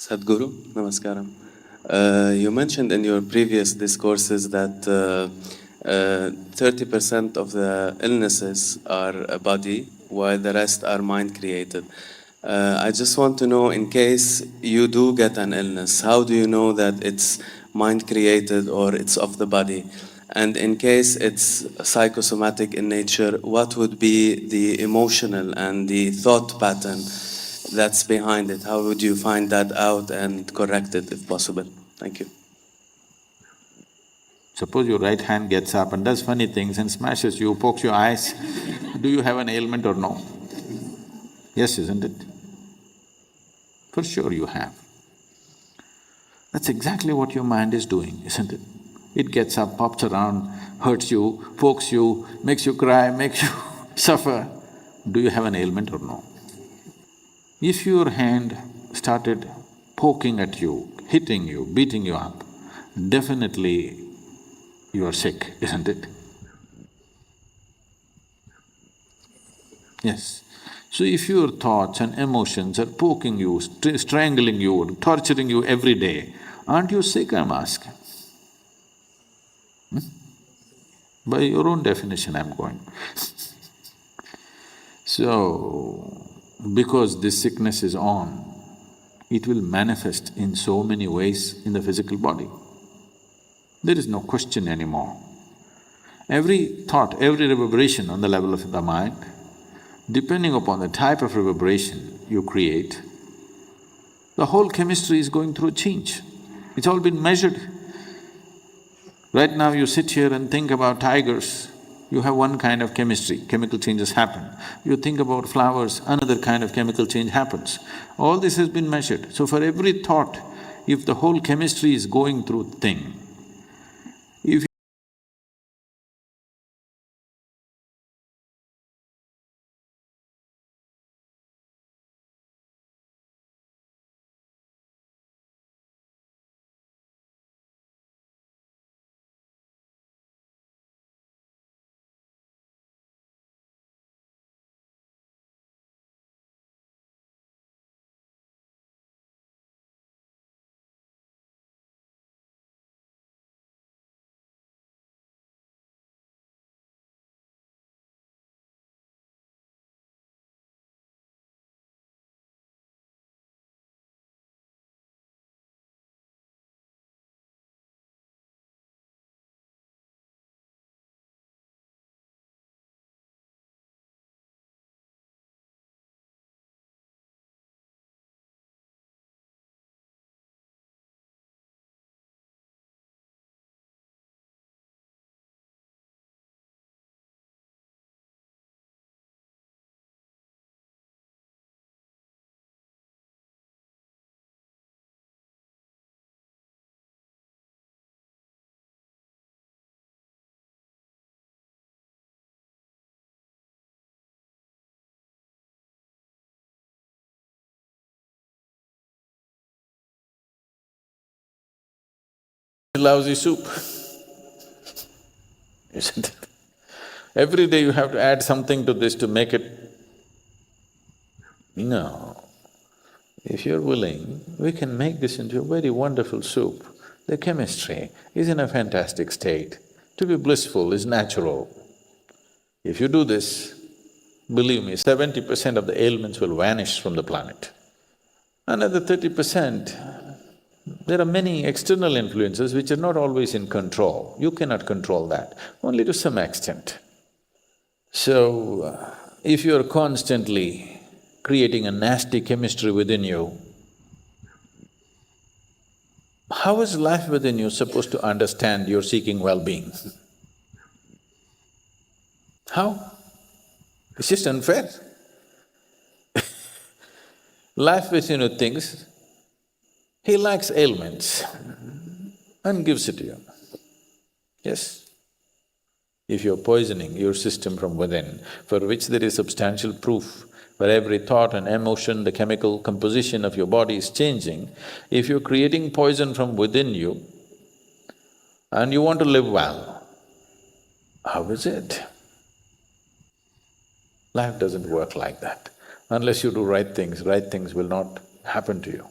Sadhguru, namaskaram. You mentioned in your previous discourses that 30% of the illnesses are body, while the rest are mind created. I just want to know, in case you do get an illness, how do you know that it's mind created or it's of the body? And in case it's psychosomatic in nature, what would be the emotional and the thought pattern that's behind it? How would you find that out and correct it if possible? Thank you. Suppose your right hand gets up and does funny things and smashes you, pokes your eyes, do you have an ailment or no? Yes, isn't it? For sure you have. That's exactly what your mind is doing, isn't it? It gets up, pops around, hurts you, pokes you, makes you cry, makes you suffer. Do you have an ailment or no? If your hand started poking at you, hitting you, beating you up, definitely you are sick, isn't it? Yes. So if your thoughts and emotions are poking you, strangling you, torturing you every day, aren't you sick, I'm asking? By your own definition I'm going. So, because this sickness is on, it will manifest in so many ways in the physical body. There is no question anymore. Every thought, every reverberation on the level of the mind, depending upon the type of reverberation you create, the whole chemistry is going through a change. It's all been measured. Right now you sit here and think about tigers, you have one kind of chemistry, chemical changes happen. You think about flowers, another kind of chemical change happens. All this has been measured. So for every thought, if the whole chemistry is going through thing, if lousy soup, isn't it? Every day you have to add something to this to make it… No. If you're willing, we can make this into a very wonderful soup. The chemistry is in a fantastic state. To be blissful is natural. If you do this, believe me, 70% of the ailments will vanish from the planet. Another 30%, there are many external influences which are not always in control. You cannot control that, only to some extent. So, if you're constantly creating a nasty chemistry within you, how is life within you supposed to understand you're seeking well-being? How? It's just unfair. Life within you thinks, he likes ailments and gives it to you. Yes? If you're poisoning your system from within, for which there is substantial proof, for every thought and emotion, the chemical composition of your body is changing, if you're creating poison from within you and you want to live well, how is it? Life doesn't work like that. Unless you do right things will not happen to you.